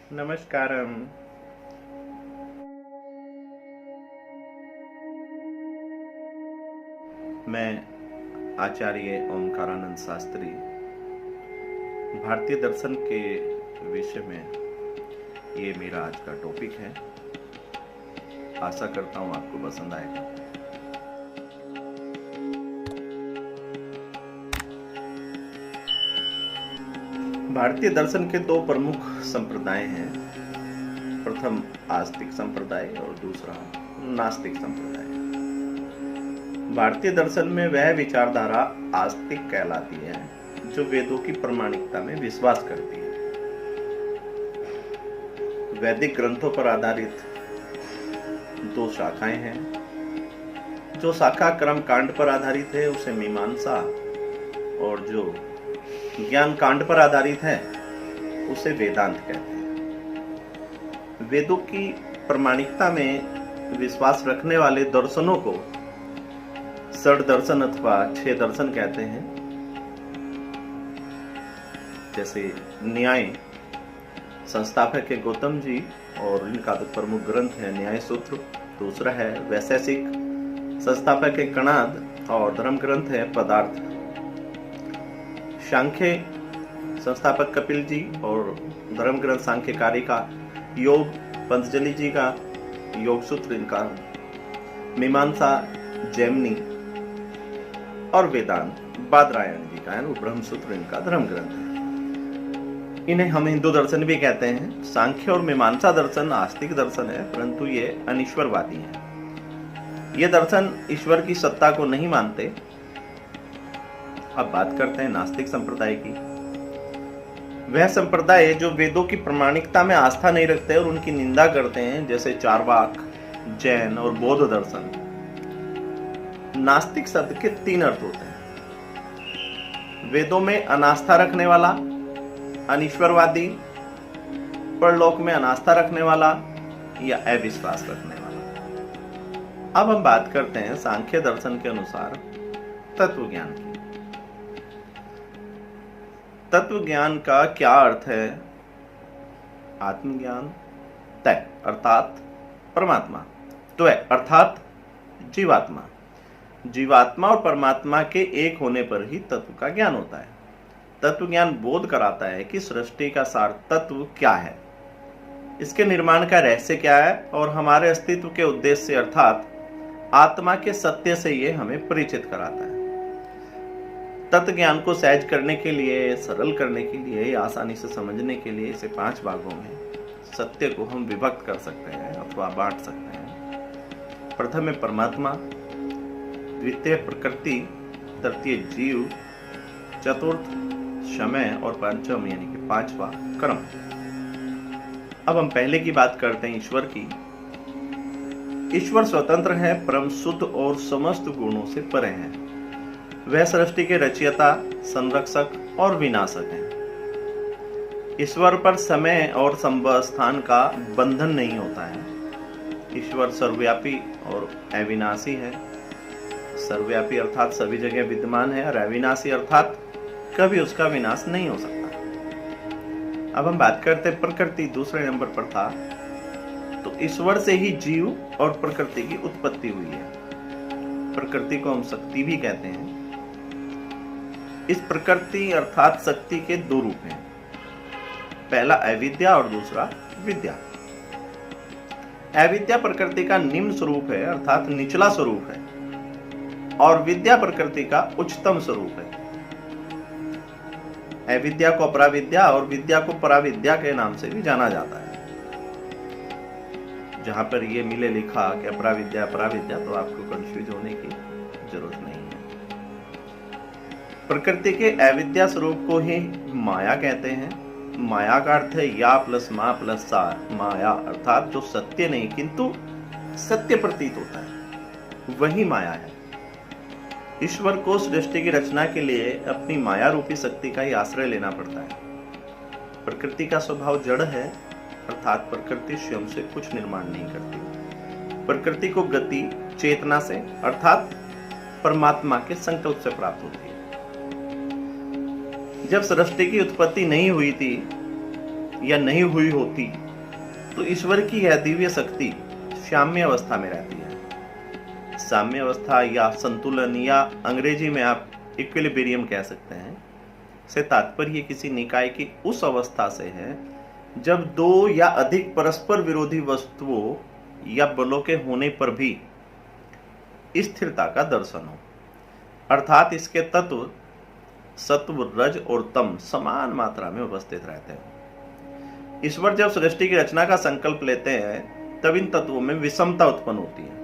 नमस्कारम। मैं आचार्य ओमकारानंद शास्त्री भारतीय दर्शन के विषय में ये मेरा आज का टॉपिक है। आशा करता हूँ आपको पसंद आएगा। भारतीय दर्शन के दो प्रमुख संप्रदाय हैं। प्रथम आस्तिक संप्रदाय और दूसरा नास्तिक संप्रदाय। भारतीय दर्शन में वह विचारधारा आस्तिक कहलाती है जो वेदों की प्रामाणिकता में विश्वास करती है। वैदिक ग्रंथों पर आधारित दो शाखाएं हैं। जो शाखा कर्म कांड पर आधारित है उसे मीमांसा, और जो ज्ञान कांड पर आधारित है उसे वेदांत कहते हैं। वेदों की प्रामाणिकता में विश्वास रखने वाले दर्शनों को षड दर्शन अथवा 6 दर्शन कहते हैं। जैसे न्याय संस्थापक है गौतम जी, और इनका तो प्रमुख ग्रंथ है न्याय सूत्र। दूसरा है वैशेषिक, संस्थापक है कणाद, और धर्म ग्रंथ है पदार्थ। सांख्य संस्थापक कपिल जी, और धर्म ग्रंथ सांख्यकारी का। योग पतंजलि जी का योग सूत्र इनका। मीमांसा जैमिनी, और वेदांत बादरायण जी का है, वो ब्रह्म सूत्र इनका धर्म ग्रंथ है। इन्हें हम हिंदू दर्शन भी कहते हैं। सांख्य और मीमांसा दर्शन आस्तिक दर्शन है, परंतु ये अनिश्वरवादी है। ये दर्शन ईश्वर की सत्ता को नहीं मानते। अब बात करते हैं नास्तिक संप्रदाय की। वह संप्रदाय जो वेदों की प्रामाणिकता में आस्था नहीं रखते और उनकी निंदा करते हैं, जैसे चारवाक, जैन और बौद्ध दर्शन। नास्तिक शब्द के 3 अर्थ होते हैं। वेदों में अनास्था रखने वाला, अनिश्वरवादी, परलोक में अनास्था रखने वाला या अविश्वास रखने वाला। अब हम बात करते हैं सांख्य दर्शन के अनुसार तत्व ज्ञान की। तत्व ज्ञान का क्या अर्थ है? आत्मज्ञान, तय अर्थात परमात्मा, त्वय अर्थात जीवात्मा। जीवात्मा और परमात्मा के एक होने पर ही तत्व का ज्ञान होता है। तत्व ज्ञान बोध कराता है कि सृष्टि का सार तत्व क्या है, इसके निर्माण का रहस्य क्या है, और हमारे अस्तित्व के उद्देश्य अर्थात आत्मा के सत्य से ये हमें परिचित कराता है। तत्व ज्ञान को सहज करने के लिए, सरल करने के लिए, आसानी से समझने के लिए इसे 5 भागों में सत्य को हम विभक्त कर सकते हैं अथवा बांट सकते हैं। प्रथम है परमात्मा, द्वितीय प्रकृति, तृतीय जीव, चतुर्थ समय, और पंचम यानी कि 5वां कर्म। अब हम पहले की बात करते हैं ईश्वर की। ईश्वर स्वतंत्र है, परम शुद्ध और समस्त गुणों से परे है। वह सृष्टि के रचयिता, संरक्षक और विनाशक हैं। ईश्वर पर समय और संभव स्थान का बंधन नहीं होता है। ईश्वर सर्वव्यापी और अविनाशी है। सर्वव्यापी अर्थात सभी जगह विद्यमान है, और अविनाशी अर्थात कभी उसका विनाश नहीं हो सकता। अब हम बात करते हैं प्रकृति, दूसरे नंबर पर था। तो ईश्वर से ही जीव और प्रकृति की उत्पत्ति हुई है। प्रकृति को हम शक्ति भी कहते हैं। इस प्रकृति अर्थात शक्ति के 2 रूप हैं। पहला अविद्या और दूसरा विद्या। अविद्या प्रकृति का निम्न स्वरूप है अर्थात निचला स्वरूप है, और विद्या प्रकृति का उच्चतम स्वरूप है। अविद्या को अपराविद्या और विद्या को पराविद्या के नाम से भी जाना जाता है। जहां पर ये मिले लिखा कि अपराविद्या पराविद्या, तो आपको कंफ्यूज होने की जरूरत नहीं है। प्रकृति के अविद्या स्वरूप को ही माया कहते हैं। माया का अर्थ है या प्लस मा प्लस सा, माया अर्थात जो सत्य नहीं किंतु सत्य प्रतीत होता है, वही माया है। ईश्वर को सृष्टि की रचना के लिए अपनी माया रूपी शक्ति का ही आश्रय लेना पड़ता है। प्रकृति का स्वभाव जड़ है, अर्थात प्रकृति स्वयं से कुछ निर्माण नहीं करती। प्रकृति को गति चेतना से अर्थात परमात्मा के संकल्प से प्राप्त होती है। जब सृष्टि की उत्पत्ति नहीं हुई थी या नहीं हुई होती तो ईश्वर की यह दिव्य शक्ति साम्य अवस्था में रहती है। साम्य अवस्था या संतुलन या अंग्रेजी में आप इक्विलिब्रियम कह सकते हैं से तात्पर्य किसी निकाय की उस अवस्था से है जब दो या अधिक परस्पर विरोधी वस्तुओं या बलों के होने पर भी स्थिरता का दर्शन हो, अर्थात इसके तत्व सत्व, रज और तम समान मात्रा में उपस्थित रहते हैं। ईश्वर जब सृष्टि की रचना का संकल्प लेते हैं तब इन तत्वों में विषमता उत्पन्न होती है।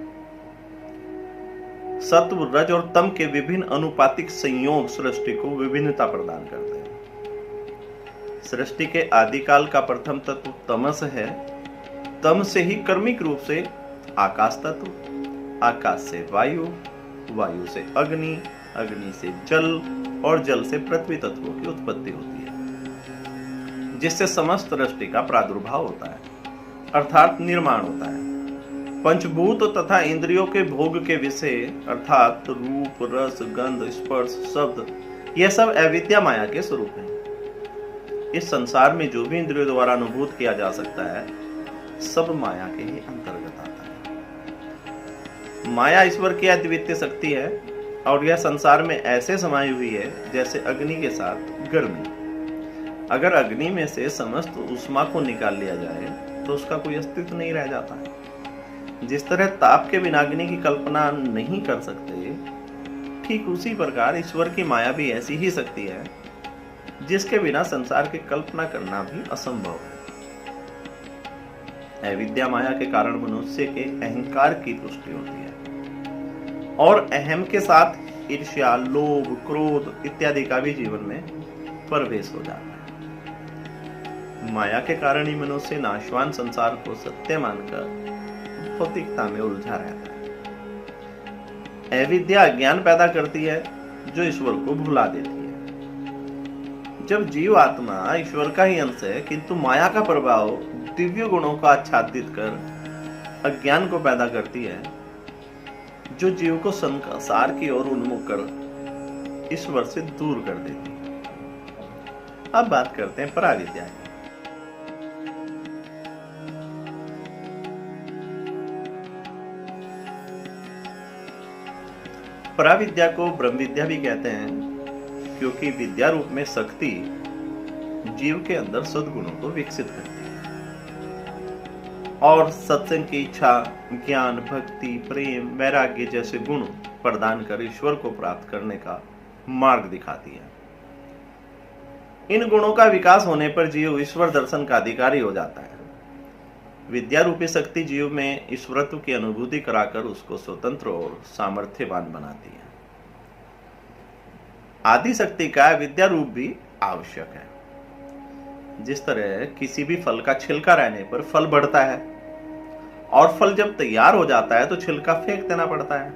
सत्व, रज और तम के विभिन्न अनुपातिक संयोग सृष्टि को विभिन्नता प्रदान करते हैं। सृष्टि के आदिकाल का प्रथम तत्व तमस है। तम से ही कर्मिक रूप से आकाश तत्व, आकाश से वायु, वायु से अग्नि, अग्नि से जल और जल से पृथ्वी तत्वों की उत्पत्ति होती है, जिससे समस्त सृष्टि का प्रादुर्भाव होता है, अर्थात निर्माण होता है। पंचभूत तथा इंद्रियों के भोग के विषय अर्थात रूप, रस, गंध, स्पर्श, शब्द, यह सब अविद्या माया के स्वरूप हैं। इस संसार में जो भी इंद्रियों द्वारा अनुभूत किया जा सकता है सब माया के ही अंतर्गत आता है। माया ईश्वर की अद्वितीय शक्ति है और यह संसार में ऐसे समाई हुई है जैसे अग्नि के साथ गर्मी। अगर अग्नि में से समस्त ऊष्मा को निकाल लिया जाए तो उसका कोई अस्तित्व नहीं रह जाता है। जिस तरह ताप के बिना अग्नि की कल्पना नहीं कर सकते, ठीक उसी प्रकार ईश्वर की माया भी ऐसी ही शक्ति है जिसके बिना संसार की कल्पना करना भी असंभव है। अविद्या माया के कारण मनुष्य के अहंकार की पुष्टि होती है और अहम के साथ ईर्ष्या, लोभ, क्रोध इत्यादि का भी जीवन में प्रवेश हो जाता है। माया के कारण ही मनुष्य नाशवान संसार को सत्य मानकर भौतिकता में उलझा रहता है। अविद्या अज्ञान पैदा करती है जो ईश्वर को भुला देती है। जब जीव आत्मा ईश्वर का ही अंश है किंतु माया का प्रभाव दिव्य गुणों को आच्छादित कर अज्ञान को पैदा करती है, जो जीव को संसार की ओर उन्मुख कर ईश्वर से दूर कर देती है। अब बात करते हैं पराविद्या की। पराविद्या को ब्रह्म विद्या भी कहते हैं क्योंकि विद्या रूप में शक्ति जीव के अंदर सद्गुणों को विकसित करती है और सत्संग की इच्छा, ज्ञान, भक्ति, प्रेम, वैराग्य जैसे गुण प्रदान कर ईश्वर को प्राप्त करने का मार्ग दिखाती है। इन गुणों का विकास होने पर जीव ईश्वर दर्शन का अधिकारी हो जाता है। विद्या रूपी शक्ति जीव में ईश्वरत्व की अनुभूति कराकर उसको स्वतंत्र और सामर्थ्यवान बनाती है। आदि शक्ति का विद्या रूप भी आवश्यक है। जिस तरह किसी भी फल का छिलका रहने पर फल बढ़ता है और फल जब तैयार हो जाता है तो छिलका फेंक देना पड़ता है,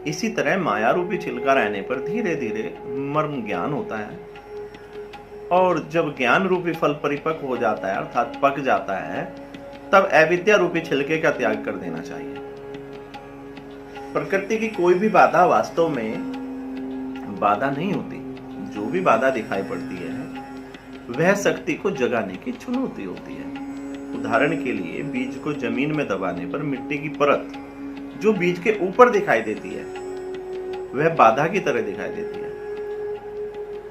इसी तरह माया रूपी छिलका रहने पर धीरे धीरे मर्म ज्ञान होता है और जब ज्ञान रूपी फल परिपक्व हो जाता है अर्थात पक जाता है तब अविद्या रूपी छिलके का त्याग कर देना चाहिए। प्रकृति की कोई भी बाधा वास्तव में बाधा नहीं होती। जो भी बाधा दिखाई पड़ती है वह शक्ति को जगाने की चुनौती होती है। उदाहरण के लिए बीज को जमीन में दबाने पर मिट्टी की परत जो बीज के ऊपर दिखाई देती है वह बाधा की तरह दिखाई देती है,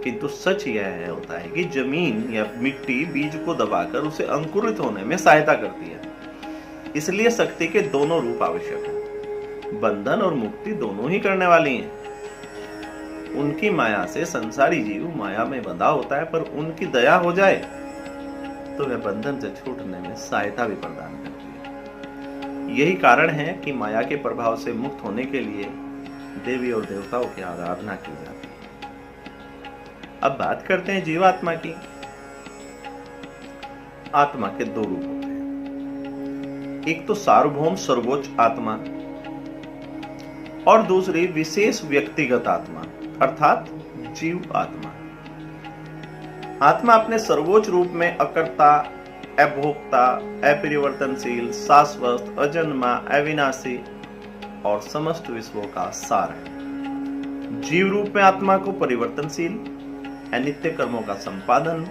किंतु सच यह होता है कि जमीन या मिट्टी बीज को दबाकर उसे अंकुरित होने में सहायता करती है। इसलिए शक्ति के दोनों रूप आवश्यक हैं। बंधन और मुक्ति दोनों ही करने वाली हैं। उनकी माया से संसारी जीव माया में बंधा होता है, पर उनकी दया हो जाए तो वह बंधन से छूटने में सहायता भी प्रदान करती है। यही कारण है कि माया के प्रभाव से मुक्त होने के लिए देवी और देवताओं की आराधना की जाती है। अब बात करते हैं जीवात्मा की। आत्मा के दो रूप होते हैं, एक तो सार्वभौम सर्वोच्च आत्मा और दूसरी विशेष व्यक्तिगत आत्मा अर्थात जीव आत्मा। आत्मा अपने सर्वोच्च रूप में अकर्ता, अभोक्ता, अपरिवर्तनशील, शाश्वत, अजन्मा, अविनाशी और समस्त विश्वों का सार है। जीव रूप में आत्मा को परिवर्तनशील, अनित्य कर्मों का संपादन,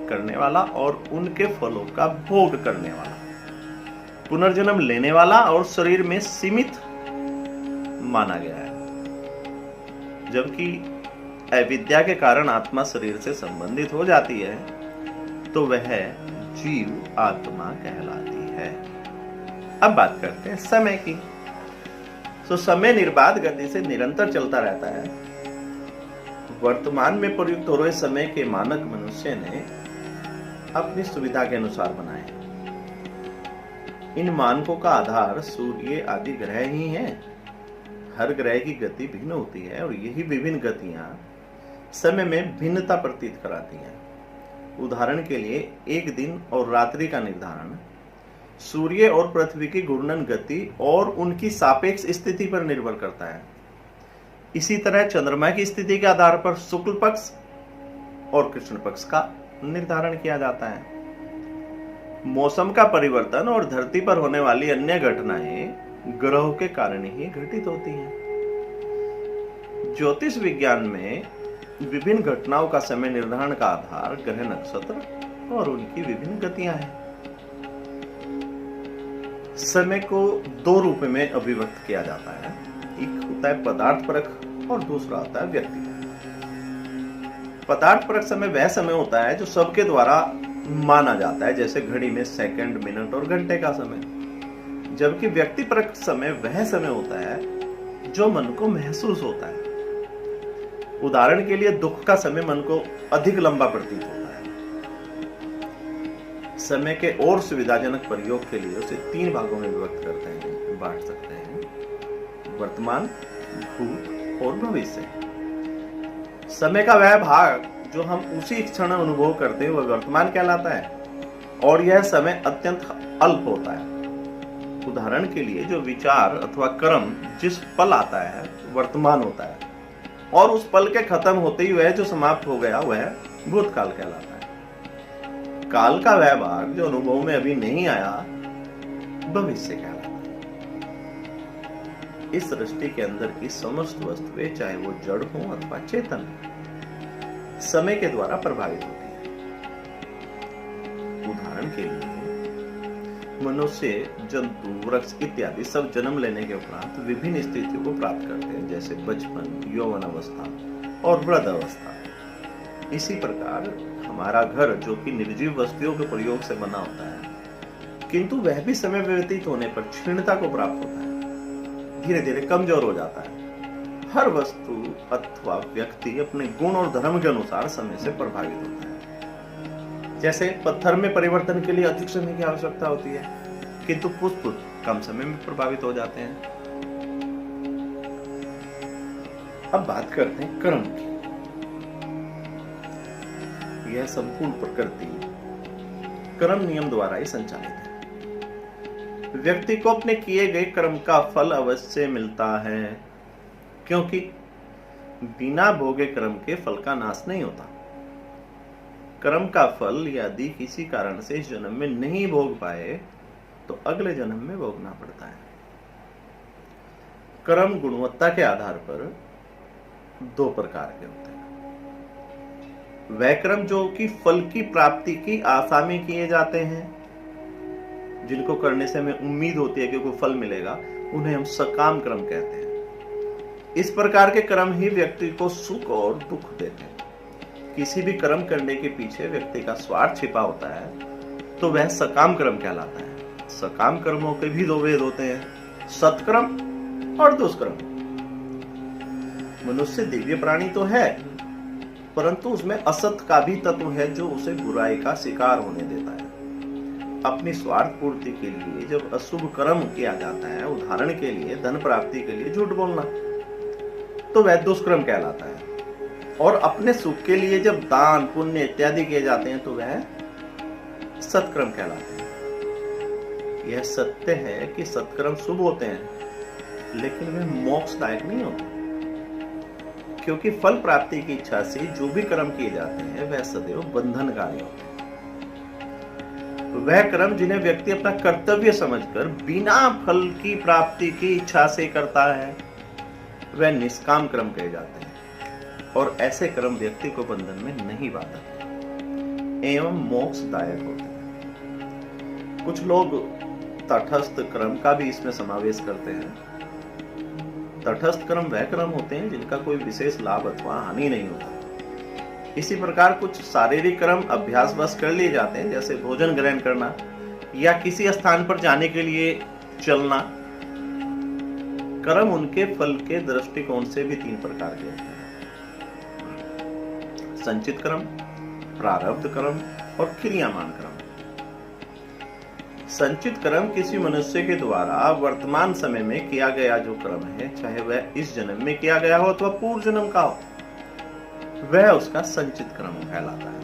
करने वाला और उनके फलों का भोग करने वाला, पुनर्जन्म लेने वाला और शरीर में सीमित माना गया है। जबकि अविद्या के कारण आत्मा शरीर से संबंधित हो जाती है तो वह जीव आत्मा कहलाती है। अब बात करते हैं समय की। तो समय निर्बाध गति से निरंतर चलता रहता है। वर्तमान में प्रयुक्त हो रहे समय के मानक मनुष्य ने अपनी सुविधा के अनुसार बनाए। इन मानकों का आधार सूर्य आदि ग्रह ही हैं। हर ग्रह की गति भिन्न होती है और यही विभिन्न गतियां समय में भिन्नता प्रतीत कराती हैं। उदाहरण के लिए एक दिन और रात्रि का निर्धारण सूर्य और पृथ्वी की घूर्णन गति और उनकी सापेक्ष स्थिति पर निर्भर करता है। इसी तरह चंद्रमा की स्थिति के आधार पर शुक्ल पक्ष और कृष्ण पक्ष का निर्धारण किया जाता है। मौसम का परिवर्तन और धरती पर होने वाली अन्य घटनाएं ग्रहों के कारण ही घटित होती हैं। ज्योतिष विज्ञान में विभिन्न घटनाओं का समय निर्धारण का आधार ग्रह, नक्षत्र और उनकी विभिन्न गतियां हैं। समय को दो रूप में अभिव्यक्त किया जाता है। एक होता है पदार्थपरक और दूसरा होता है व्यक्तिगत। पदार्थपरक समय वह समय होता है जो सबके द्वारा माना जाता है, जैसे घड़ी में सेकंड, मिनट और घंटे का समय। जबकि व्यक्तिपरक समय वह समय होता है जो मन को महसूस होता है। उदाहरण के लिए दुख का समय मन को अधिक लंबा प्रतीत होता है। समय के और सुविधाजनक प्रयोग के लिए उसे 3 भागों में विभक्त करते हैं, बांट सकते हैं: वर्तमान, भूत और भविष्य। समय का वह भाग जो हम उसी क्षण अनुभव करते हैं वह वर्तमान कहलाता है और यह समय अत्यंत अल्प होता है। उदाहरण के लिए जो विचार अथवा कर्म जिस पल आता है वर्तमान होता है और उस पल के खत्म होते ही वह जो समाप्त हो गया वह भूतकाल कहलाता है। काल का वह भाग जो अनुभव में अभी नहीं आया भविष्य कहलाता है। इस सृष्टि के अंदर की समस्त वस्तुएं, चाहे वो जड़ हो अथवा चेतन, समय के द्वारा प्रभावित होती है। उदाहरण के लिए मनुष्य, जंतु, वृक्ष इत्यादि सब जन्म लेने के उपरांत विभिन्न स्थितियों को प्राप्त करते हैं, जैसे बचपन, यौवन अवस्था और वृद्ध अवस्था। इसी प्रकार हमारा घर, जो कि निर्जीव वस्तुओं के प्रयोग से बना होता है, किंतु वह भी समय व्यतीत होने पर क्षीणता को प्राप्त होता है, धीरे धीरे कमजोर हो जाता है। हर वस्तु अथवा व्यक्ति अपने गुण और धर्म के अनुसार समय से प्रभावित होता है। जैसे पत्थर में परिवर्तन के लिए अधिक समय की आवश्यकता होती है, किंतु पुष्प कम समय में प्रभावित हो जाते हैं। अब बात करते हैं कर्म की। यह संपूर्ण प्रकृति कर्म नियम द्वारा ही संचालित है। व्यक्ति को अपने किए गए कर्म का फल अवश्य मिलता है, क्योंकि बिना भोगे कर्म के फल का नाश नहीं होता। कर्म का फल यदि किसी कारण से इस जन्म में नहीं भोग पाए तो अगले जन्म में भोगना पड़ता है। कर्म गुणवत्ता के आधार पर 2 प्रकार के होते हैं। वह कर्म जो कि फल की प्राप्ति की आशा में किए जाते हैं, जिनको करने से हमें उम्मीद होती है कि कोई फल मिलेगा, उन्हें हम सकाम कर्म कहते हैं। इस प्रकार के कर्म ही व्यक्ति को सुख और दुख देते हैं। किसी भी कर्म करने के पीछे व्यक्ति का स्वार्थ छिपा होता है तो वह सकाम कर्म कहलाता है। सकाम कर्मों के भी 2 भेद होते हैं, सत्कर्म और दुष्कर्म। मनुष्य दिव्य प्राणी तो है, परंतु उसमें असत का भी तत्व है जो उसे बुराई का शिकार होने देता है। अपनी स्वार्थ पूर्ति के लिए जब अशुभ कर्म किया जाता है, उदाहरण के लिए धन प्राप्ति के लिए झूठ बोलना, तो वह दुष्कर्म कहलाता है। और अपने सुख के लिए जब दान, पुण्य इत्यादि किए जाते हैं तो वह सत्कर्म कहलाते हैं। यह सत्य है कि सत्कर्म शुभ होते हैं, लेकिन वे मोक्षदायक नहीं होते, क्योंकि फल प्राप्ति की इच्छा से जो भी कर्म किए जाते हैं वह सदैव बंधनकारी होते हैं। वह कर्म जिन्हें व्यक्ति अपना कर्तव्य समझकर बिना फल की प्राप्ति की इच्छा से करता है वह निष्काम कर्म कहे जाते हैं, और ऐसे कर्म व्यक्ति को बंधन में नहीं बांधते। एवं मोक्षदायक होते हैं। कुछ लोग तटस्थ क्रम का भी इसमें समावेश करते हैं। तटस्थ क्रम वह क्रम होते हैं जिनका कोई विशेष लाभ अथवा हानि नहीं होता। इसी प्रकार कुछ शारीरिक क्रम अभ्यासवश कर लिए जाते हैं, जैसे भोजन ग्रहण करना या किसी स्थान पर जाने के लिए चलना। कर्म उनके फल के दृष्टिकोण से भी 3 प्रकार के होते हैं: संचित कर्म, प्रारब्ध कर्म और क्रियामान कर्म। संचित कर्म किसी मनुष्य के द्वारा वर्तमान समय में किया गया जो कर्म है, चाहे वह इस जन्म में किया गया हो अथवा पूर्व जन्म का हो, वह उसका संचित कर्म कहलाता है।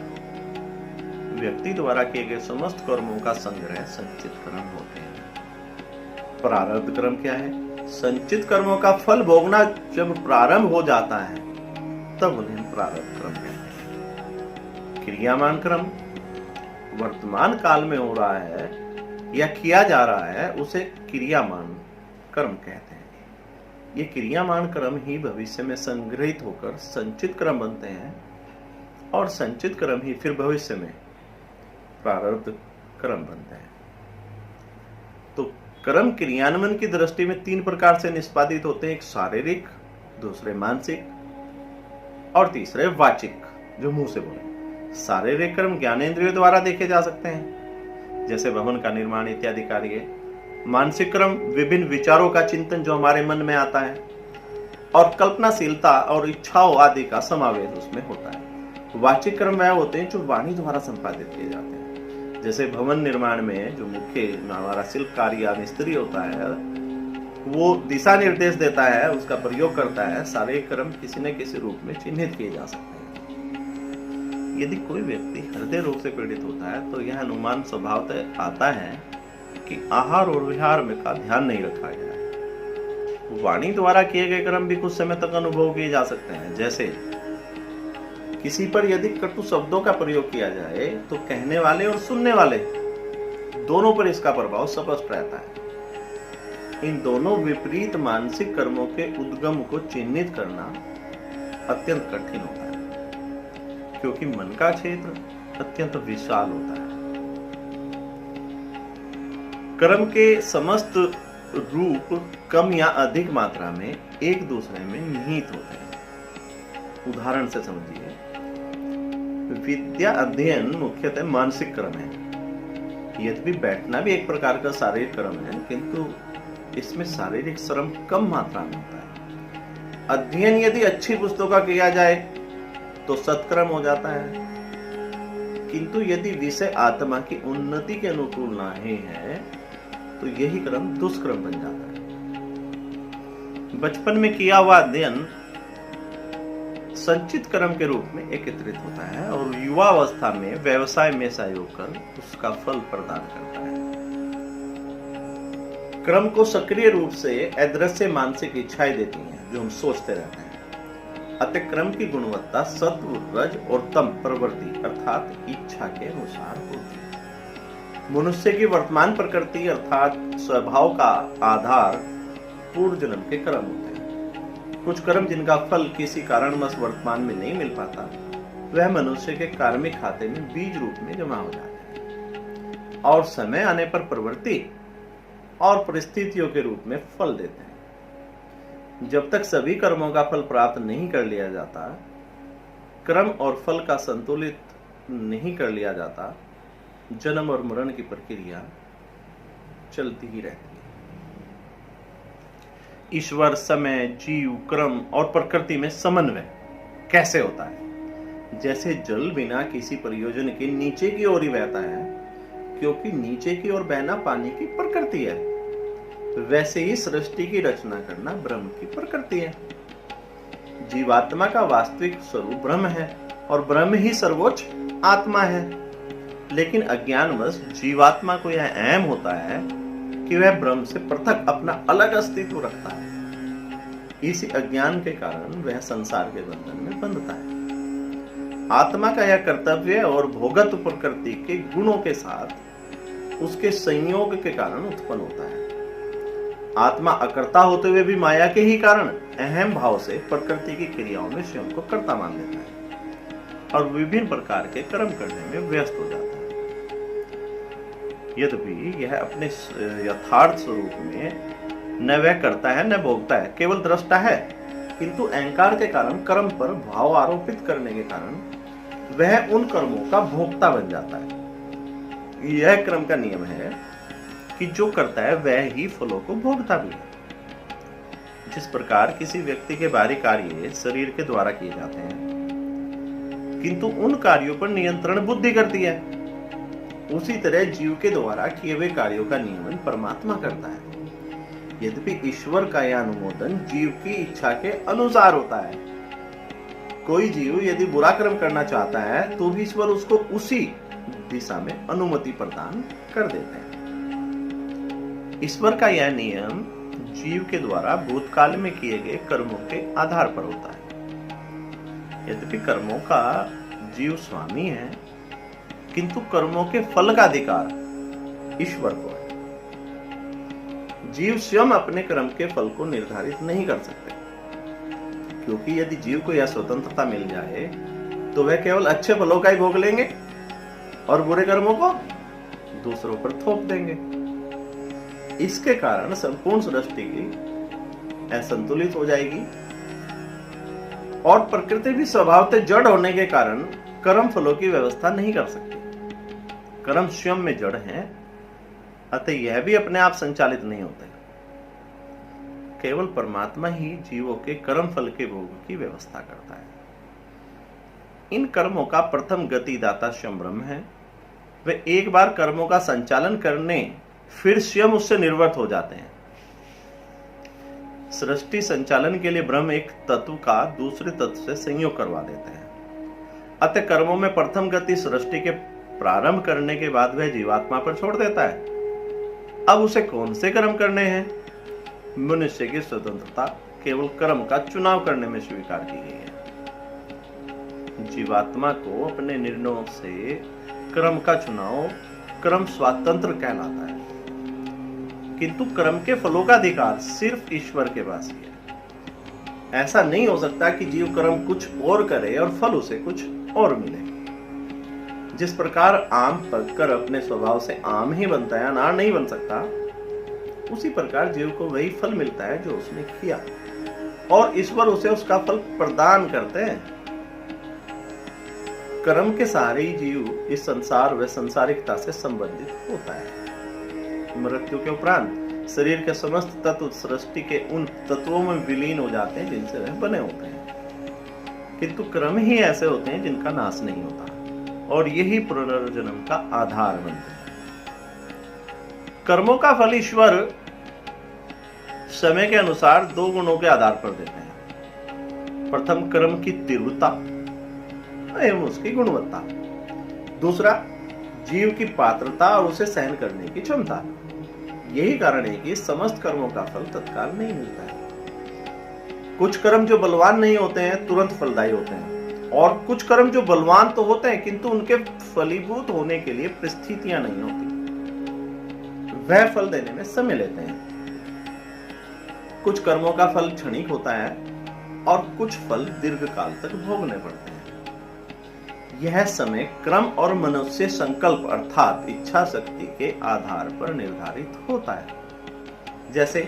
व्यक्ति द्वारा किए गए समस्त कर्मों का संग्रह संचित कर्म होते हैं। प्रारब्ध कर्म क्या है? संचित कर्मों का फल भोगना जब प्रारंभ हो जाता है तब उन्हें प्रारब्ध कर्म कहते हैं। क्रियामान कर्म वर्तमान काल में हो रहा है या किया जा रहा है, उसे क्रियामान कर्म कहते हैं। ये क्रियामान कर्म ही भविष्य में संग्रहित होकर संचित कर्म बनते हैं और संचित कर्म ही फिर भविष्य में प्रारब्ध कर्म बनते हैं। तो कर्म क्रियान्वयन की दृष्टि में 3 प्रकार से निष्पादित होते हैं: एक शारीरिक, दूसरे मानसिक और तीसरे वाचिक, जो मुंह से बोले। शारीरिक कर्म ज्ञानेंद्रियों द्वारा देखे जा सकते हैं, जैसे भवन का निर्माण इत्यादि कार्य। मानसिक कर्म विभिन्न विचारों का चिंतन जो हमारे मन में आता है, और कल्पनाशीलता और इच्छाओं आदि का समावेश उसमें होता है। वाचिक कर्म वह होते हैं जो वाणी द्वारा संपादित किए जाते हैं, जैसे भवन निर्माण में जो मुख्य हमारा शिल्पकारी या मिस्त्री होता है, वो दिशा निर्देश देता है, उसका प्रयोग करता है। सारे कर्म किसी न किसी रूप में चिन्हित किए जा सकते हैं। यदि कोई व्यक्ति हृदय रोग से पीड़ित होता है तो यह अनुमान स्वभावतः आता है कि आहार और विहार में का ध्यान नहीं रखा गया है। वाणी द्वारा किए गए कर्म भी कुछ समय तक अनुभव किए जा सकते हैं, जैसे किसी पर यदि कटु शब्दों का प्रयोग किया जाए तो कहने वाले और सुनने वाले दोनों पर इसका प्रभाव स्पष्ट रहता है। इन दोनों विपरीत मानसिक कर्मों के उद्गम को चिन्हित करना अत्यंत कठिन होता है, क्योंकि मन का क्षेत्र अत्यंत विशाल होता है। कर्म के समस्त रूप कम या अधिक मात्रा में एक दूसरे में निहित होते हैं। उदाहरण से समझिए, विद्या अध्ययन मुख्यतः मानसिक कर्म है। यद्यपि बैठना भी एक प्रकार का शारीरिक कर्म है, किंतु इसमें शारीरिक श्रम कम मात्रा में होता है। अध्ययन यदि अच्छी पुस्तकों का किया जाए तो सत्कर्म हो जाता है, किंतु यदि विषय आत्मा की उन्नति के अनुकूल नहीं है तो यही कर्म दुष्कर्म बन जाता है। बचपन में किया हुआ अध्ययन संचित कर्म के रूप में एकत्रित होता है और युवा अवस्था में व्यवसाय में सहयोग कर उसका फल प्रदान करता है। कर्म को सक्रिय रूप से अदृश्य मानसिक इच्छाएं देती हैं जो हम सोचते रहते हैं। अतः कर्म की गुणवत्ता सत्व, रज और तम प्रवृत्ति अर्थात इच्छा के अनुसार होती है। मनुष्य की वर्तमान प्रकृति अर्थात स्वभाव का आधार पूर्व जन्म के कर्म होते हैं। कुछ कर्म जिनका फल किसी कारणवश वर्तमान में नहीं मिल पाता, वह मनुष्य के कार्मिक खाते में बीज रूप में जमा हो जाते हैं और समय आने पर प्रवृत्ति और परिस्थितियों के रूप में फल देते हैं। जब तक सभी कर्मों का फल प्राप्त नहीं कर लिया जाता, कर्म और फल का संतुलित नहीं कर लिया जाता, जन्म और मरण की प्रक्रिया चलती ही रहती है। ईश्वर, समय, जीव, कर्म और प्रकृति में समन्वय कैसे होता है? जैसे जल बिना किसी प्रयोजन के नीचे की ओर ही बहता है, क्योंकि नीचे की ओर बहना पानी की प्रकृति है, वैसे ही सृष्टि की रचना करना ब्रह्म की प्रकृति है। जीवात्मा का वास्तविक स्वरूप ब्रह्म है और ब्रह्म ही सर्वोच्च आत्मा है, लेकिन अज्ञानवश जीवात्मा को यह अहम होता है कि वह ब्रह्म से पृथक अपना अलग अस्तित्व रखता है। इसी अज्ञान के कारण वह संसार के बंधन में बंधता है। आत्मा का यह कर्तव्य और भोगत्व प्रकृति के गुणों के साथ उसके संयोग के कारण उत्पन्न होता है। आत्मा अकर्ता होते हुए भी माया के ही कारण अहम भाव से प्रकृति की क्रियाओं में स्वयं को कर्ता मान लेता है। और विभिन्न प्रकार के कर्म करने में व्यस्त हो जाता है। यद्यपि यह अपने यथार्थ स्वरूप में न वह करता है न भोगता है, केवल दृष्टा है, किंतु अहंकार के कारण कर्म पर भाव आरोपित करने के कारण वह उन कर्मों का भोक्ता बन जाता है। यह क्रम का नियम है कि जो करता है वह ही फलों को भोगता भी है। जिस प्रकार किसी व्यक्ति के बाहरी कार्य शरीर के द्वारा किए जाते हैं, किंतु उन कार्यों पर नियंत्रण बुद्धि करती है, उसी तरह जीव के द्वारा किए हुए कार्यों का नियमन परमात्मा करता है। यद्यपि ईश्वर का यह अनुमोदन जीव की इच्छा के अनुसार होता है। कोई जीव यदि बुरा कर्म करना चाहता है तो भी ईश्वर उसको उसी दिशा में अनुमति प्रदान कर देते हैं। ईश्वर का यह नियम जीव के द्वारा भूतकाल में किए गए कर्मों के आधार पर होता है। यद्यपि कर्मों का जीव स्वामी है, किंतु कर्मों के फल का अधिकार ईश्वर को है। जीव स्वयं अपने कर्म के फल को निर्धारित नहीं कर सकते, क्योंकि यदि जीव को यह स्वतंत्रता मिल जाए तो वह केवल अच्छे फलों का ही भोग लेंगे और बुरे कर्मों को दूसरों पर थोप देंगे। इसके कारण संपूर्ण सृष्टि असंतुलित हो जाएगी और प्रकृति भी स्वभावतः जड़ होने के कारण कर्म फलों की व्यवस्था नहीं कर सकती। कर्म स्वयं में जड़ है, अतः यह भी अपने आप संचालित नहीं होते। केवल परमात्मा ही जीवों के कर्म फल के भोग की व्यवस्था करता है। इन कर्मों का प्रथम गतिदाता स्वयं ब्रह्म है। वे एक बार कर्मों का संचालन करने फिर स्वयं उससे निर्वृत्त हो जाते हैं। सृष्टि संचालन के लिए ब्रह्म एक तत्व का दूसरे तत्व से संयोग करवा देते हैं। अतः कर्मों में प्रथम गति सृष्टि के प्रारंभ करने के बाद वह जीवात्मा पर छोड़ देता है। अब उसे कौन से कर्म करने हैं? मनुष्य की स्वतंत्रता केवल कर्म का चुनाव करने में स्वीकार की गई है। जीवात्मा को अपने निर्णयों से कर्म का चुनाव कर्म स्वातंत्र कहलाता है, किंतु कर्म के फलों का अधिकार सिर्फ ईश्वर के पास ही है। ऐसा नहीं हो सकता कि जीव कर्म कुछ और करे और फल उसे कुछ और मिले। जिस प्रकार आम पककर अपने स्वभाव से आम ही बनता है, अनार नहीं बन सकता, उसी प्रकार जीव को वही फल मिलता है जो उसने किया, और ईश्वर उसे उसका फल प्रदान करते हैं। कर्म के सहारे ही जीव इस संसार व संसारिकता से संबंधित होता है। मृत्यु के उपरांत शरीर के समस्त तत्व सृष्टि के उन तत्वों में विलीन हो जाते हैं जिनसे वह बने होते हैं, किंतु कर्म ही ऐसे होते हैं जिनका नाश नहीं होता, और यही पुनर्जन्म का आधार बनते हैं। कर्मों का फल ईश्वर समय के अनुसार दो गुणों के आधार पर देते हैं। प्रथम कर्म की तीव्रता एवं उसकी गुणवत्ता, दूसरा जीव की पात्रता और उसे सहन करने की क्षमता। यही कारण है कि समस्त कर्मों का फल तत्काल नहीं मिलता है। कुछ कर्म जो बलवान नहीं होते हैं तुरंत फलदायी होते हैं, और कुछ कर्म जो बलवान तो होते हैं किंतु उनके फलीभूत होने के लिए परिस्थितियां नहीं होती, वह फल देने में समय लेते हैं। कुछ कर्मों का फल क्षणिक होता है और कुछ फल दीर्घकाल तक भोगने पड़ते हैं। यह समय क्रम और मनुष्य संकल्प अर्थात इच्छा शक्ति के आधार पर निर्धारित होता है। जैसे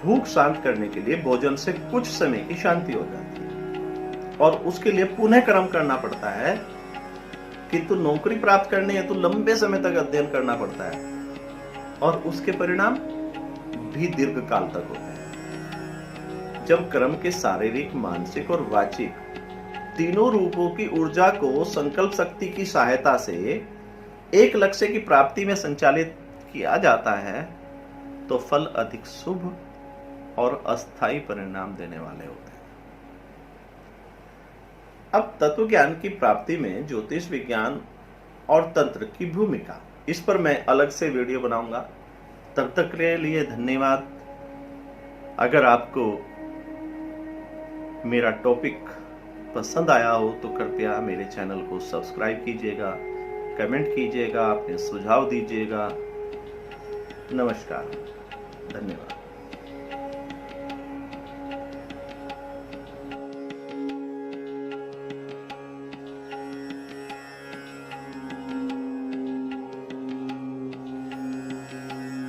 भूख शांत करने के लिए भोजन से कुछ समय की शांति हो जाती है और उसके लिए पुनः कर्म करना पड़ता है, किंतु नौकरी प्राप्त करने हेतु लंबे समय तक अध्ययन करना पड़ता है और उसके परिणाम भी दीर्घ काल तक होते हैं। जब कर्म के शारीरिक, मानसिक और वाचिक तीनों रूपों की ऊर्जा को संकल्प शक्ति की सहायता से एक लक्ष्य की प्राप्ति में संचालित किया जाता है तो फल अधिक शुभ और अस्थायी परिणाम देने वाले होते हैं। अब तत्व ज्ञान की प्राप्ति में ज्योतिष विज्ञान और तंत्र की भूमिका, इस पर मैं अलग से वीडियो बनाऊंगा। तब तक के लिए धन्यवाद। अगर आपको मेरा टॉपिक पसंद आया हो तो कृपया मेरे चैनल को सब्सक्राइब कीजिएगा, कमेंट कीजिएगा, अपने सुझाव दीजिएगा। नमस्कार, धन्यवाद।